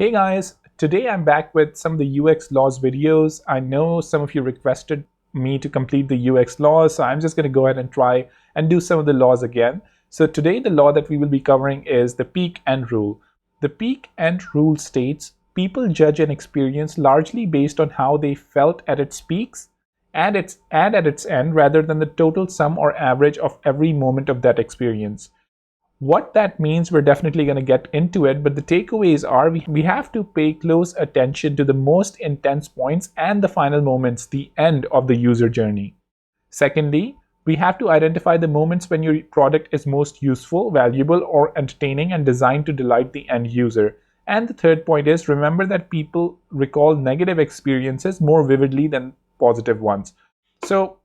Hey guys, today I'm back with some of the UX laws videos. I know some of you requested me to complete the UX laws, so I'm just going to go ahead and try and do some of the laws again. So today the law that we will be covering is the peak end rule. The peak end rule states people judge an experience largely based on how they felt at its peaks and at its end rather than the total sum or average of every moment of that experience. What that means, we're definitely going to get into it, but the takeaways are we have to pay close attention to the most intense points and the final moments, the end of the user journey. Secondly, we have to identify the moments when your product is most useful, valuable, or entertaining and designed to delight the end user. And the third point is remember that people recall negative experiences more vividly than positive ones. So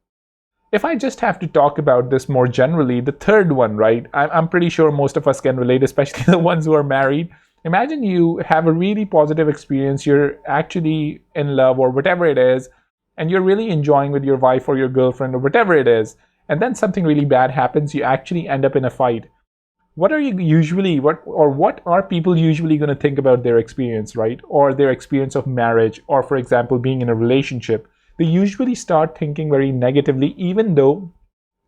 if I just have to talk about this more generally, the third one, right? I'm pretty sure most of us can relate, especially the ones who are married. Imagine you have a really positive experience, you're actually in love or whatever it is, and you're really enjoying with your wife or your girlfriend or whatever it is, and then something really bad happens, you actually end up in a fight. What are people usually going to think about their experience, right? Or their experience of marriage, or for example, being in a relationship? They usually start thinking very negatively, even though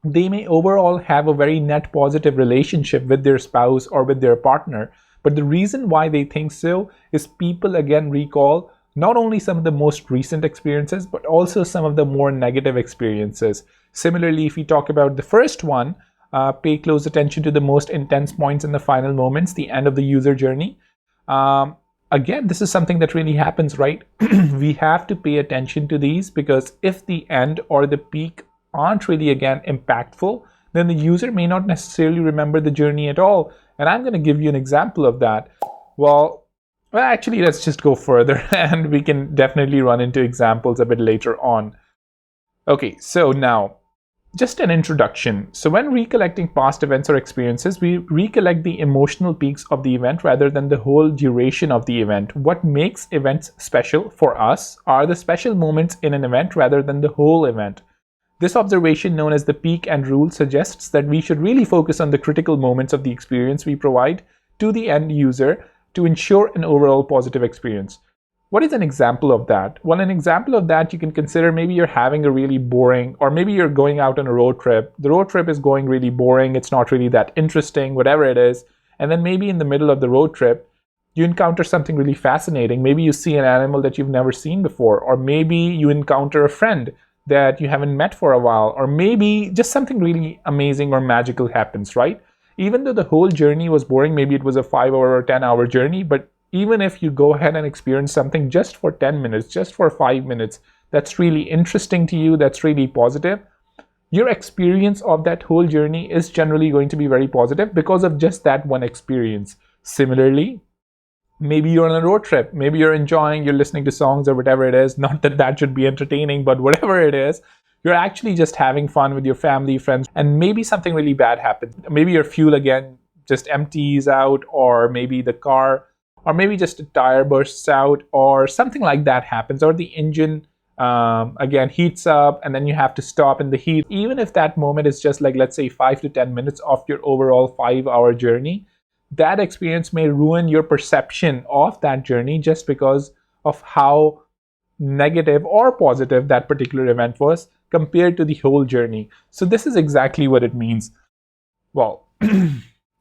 they may overall have a very net positive relationship with their spouse or with their partner. But the reason why they think so is people again recall not only some of the most recent experiences, but also some of the more negative experiences. Similarly, if we talk about the first one, pay close attention to the most intense points in the final moments, the end of the user journey. Again, this is something that really happens, right? We have to pay attention to these because if the end or the peak aren't really, again, impactful, then the user may not necessarily remember the journey at all. And I'm going to give you an example of that. Well, actually, let's just go further and we can definitely run into examples a bit later on. Okay, so now, just an introduction. So when recollecting past events or experiences, we recollect the emotional peaks of the event rather than the whole duration of the event. What makes events special for us are the special moments in an event rather than the whole event. This observation, known as the peak end rule, suggests that we should really focus on the critical moments of the experience we provide to the end user to ensure an overall positive experience. What is an example of that? Well, an example of that you can consider maybe you're having a really boring, or maybe you're going out on a road trip. The road trip is going really boring. It's not really that interesting, whatever it is. And then maybe in the middle of the road trip, you encounter something really fascinating. Maybe you see an animal that you've never seen before, or maybe you encounter a friend that you haven't met for a while, or maybe just something really amazing or magical happens, right? Even though the whole journey was boring, maybe it was a 5-hour or 10-hour journey, but even if you go ahead and experience something just for 10 minutes, just for 5 minutes, that's really interesting to you, that's really positive, your experience of that whole journey is generally going to be very positive because of just that one experience. Similarly, maybe you're on a road trip, maybe you're enjoying, you're listening to songs or whatever it is, not that that should be entertaining, but whatever it is, you're actually just having fun with your family, friends, and maybe something really bad happens. Maybe your fuel again just empties out, or maybe the car, or maybe just a tire bursts out, or something like that happens, or the engine again heats up and then you have to stop in the heat. Even if that moment is just like, let's say, 5 to 10 minutes of your overall 5-hour journey, that experience may ruin your perception of that journey just because of how negative or positive that particular event was compared to the whole journey. So this is exactly what it means. Well,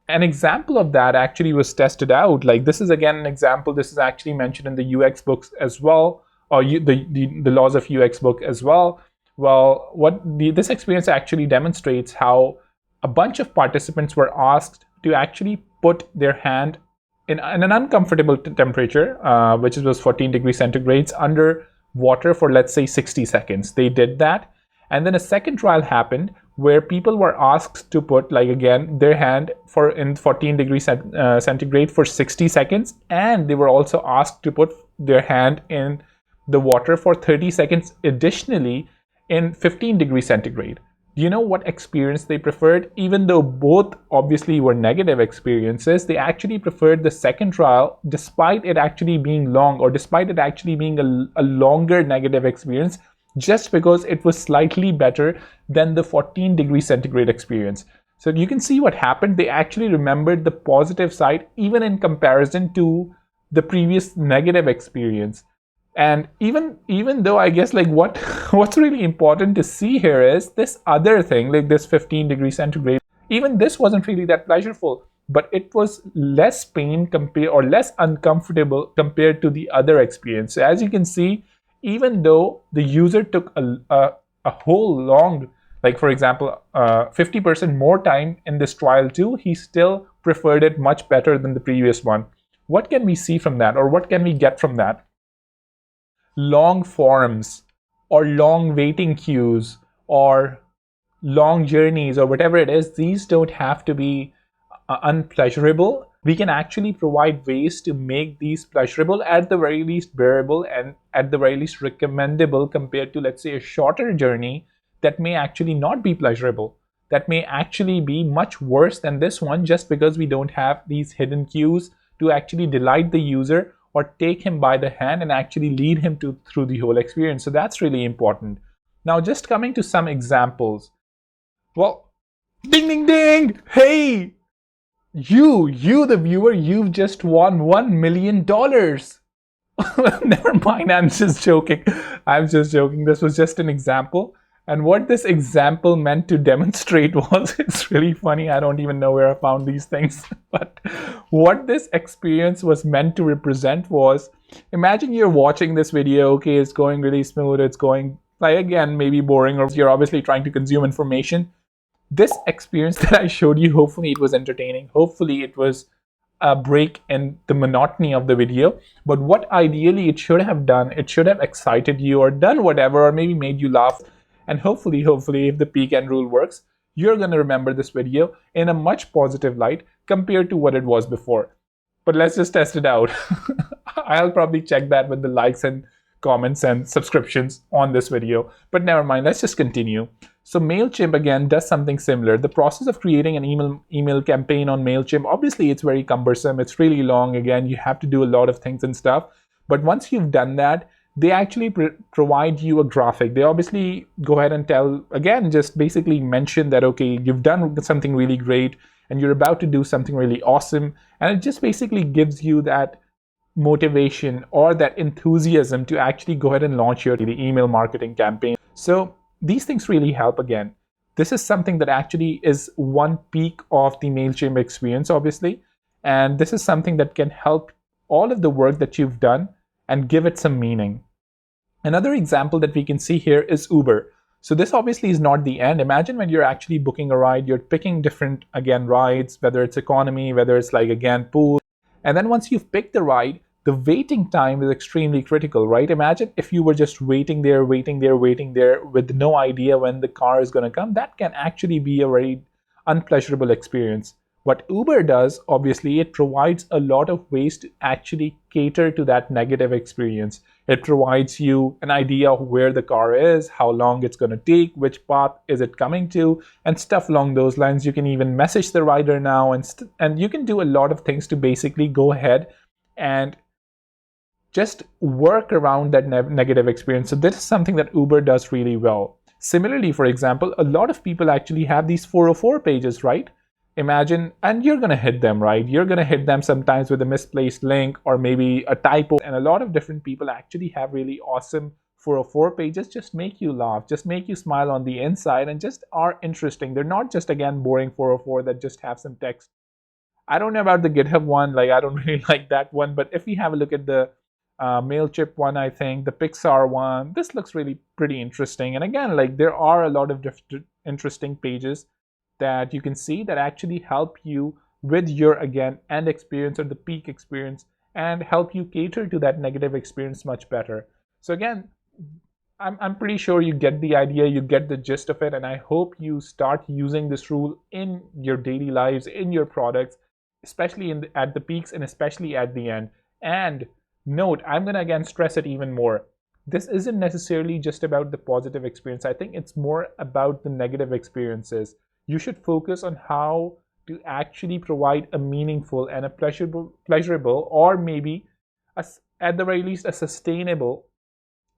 an example of that actually was tested out. Like, this is again an example. This is actually mentioned in the UX books as well, or the laws of UX book as well. Well, this experience actually demonstrates how a bunch of participants were asked to actually put their hand in an uncomfortable temperature, which was 14 degrees centigrade, under water for, let's say, 60 seconds. They did that. And then a second trial happened where people were asked to put, like, again, their hand in 14 degrees centigrade for 60 seconds. And they were also asked to put their hand in the water for 30 seconds additionally in 15 degrees centigrade. Do you know what experience they preferred? Even though both obviously were negative experiences, they actually preferred the second trial despite it actually being long, or despite it actually being a longer negative experience, just because it was slightly better than the 14 degrees centigrade experience. So you can see what happened. They actually remembered the positive side even in comparison to the previous negative experience. And even though I guess like what's really important to see here is this other thing, like this 15 degrees centigrade, even this wasn't really that pleasurable, but it was less pain compared or less uncomfortable compared to the other experience. So as you can see, even though the user took a whole long, like for example 50% more time in this trial too, he still preferred it much better than the previous one. What can we see from that, or what can we get from that? Long forums or long waiting queues or long journeys or whatever it is, these don't have to be unpleasurable. We can actually provide ways to make these pleasurable, at the very least bearable, and at the very least recommendable, compared to, let's say, a shorter journey that may actually not be pleasurable, that may actually be much worse than this one, just because we don't have these hidden cues to actually delight the user or take him by the hand and actually lead him through the whole experience. So that's really important. Now, just coming to some examples. Well, ding, ding, ding! Hey, you, the viewer, you've just won $1 million. Never mind, I'm just joking. This was just an example. And what this example meant to demonstrate was, it's really funny. I don't even know where I found these things. But what this experience was meant to represent was, imagine you're watching this video, okay, it's going really smooth, it's going, like, again, maybe boring, or you're obviously trying to consume information. This experience that I showed you, hopefully it was entertaining. Hopefully it was a break in the monotony of the video. But what ideally it should have done, it should have excited you or done whatever, or maybe made you laugh. And hopefully, if the peek and rule works, you're going to remember this video in a much positive light compared to what it was before. But let's just test it out. I'll probably check that with the likes and comments and subscriptions on this video. But never mind, let's just continue. So MailChimp again does something similar. The process of creating an email campaign on MailChimp, obviously it's very cumbersome. It's really long. Again, you have to do a lot of things and stuff. But once you've done that, they actually provide you a graphic. They obviously go ahead and tell, again, just basically mention that, okay, you've done something really great and you're about to do something really awesome. And it just basically gives you that motivation or that enthusiasm to actually go ahead and launch your email marketing campaign. So these things really help. Again, this is something that actually is one peak of the MailChimp experience, obviously. And this is something that can help all of the work that you've done and give it some meaning. Another example that we can see here is Uber. So this obviously is not the end. Imagine when you're actually booking a ride, you're picking different, again, rides, whether it's economy, whether it's like, again, pool. And then once you've picked the ride, the waiting time is extremely critical, right? Imagine if you were just waiting there with no idea when the car is going to come. That can actually be a very unpleasurable experience. What Uber does, obviously, it provides a lot of ways to actually cater to that negative experience. It provides you an idea of where the car is, how long it's going to take, which path is it coming to, and stuff along those lines. You can even message the rider now, and you can do a lot of things to basically go ahead and just work around that negative experience. So this is something that Uber does really well. Similarly, for example, a lot of people actually have these 404 pages, right? Imagine, and you're going to hit them, right? You're going to hit them sometimes with a misplaced link or maybe a typo. And a lot of different people actually have really awesome 404 pages, just make you laugh, just make you smile on the inside, and just are interesting. They're not just, again, boring 404 that just have some text. I don't know about the GitHub one, like I don't really like that one. But if we have a look at the MailChimp one, I think the Pixar one, this looks really pretty interesting. And again, like there are a lot of different interesting pages that you can see that actually help you with your, again, end experience or the peak experience, and help you cater to that negative experience much better. So again, I'm pretty sure you get the idea, you get the gist of it, and I hope you start using this rule in your daily lives, in your products, especially at the peaks and especially at the end. And note, I'm going to again stress it even more. This isn't necessarily just about the positive experience. I think it's more about the negative experiences. You should focus on how to actually provide a meaningful and a pleasurable, or maybe at the very least a sustainable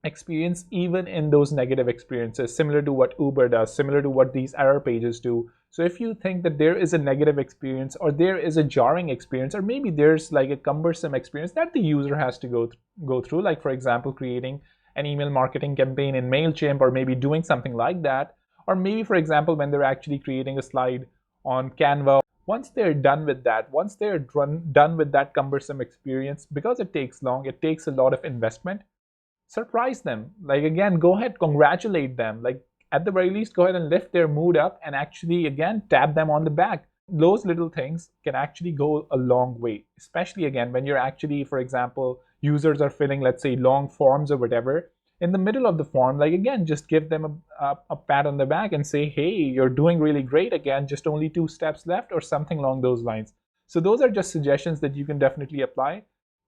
experience even in those negative experiences, similar to what Uber does, similar to what these error pages do. So if you think that there is a negative experience, or there is a jarring experience, or maybe there's like a cumbersome experience that the user has to go through, like for example creating an email marketing campaign in MailChimp, or maybe doing something like that, or maybe for example when they're actually creating a slide on Canva, once they're done with that, once they're done with that cumbersome experience, because it takes long, it takes a lot of investment, surprise them. Like again, go ahead, congratulate them. Like at the very least, go ahead and lift their mood up and actually again tap them on the back. Those little things can actually go a long way, especially again when you're actually, for example, users are filling, let's say, long forms or whatever. In the middle of the form, like again, just give them a pat on the back and say, hey, you're doing really great. Again, just only 2 steps left, or something along those lines. So those are just suggestions that you can definitely apply.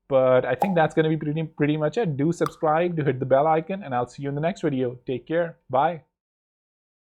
But I think that's going to be pretty much it. Do subscribe, do hit the bell icon, and I'll see you in the next video. Take care. Bye.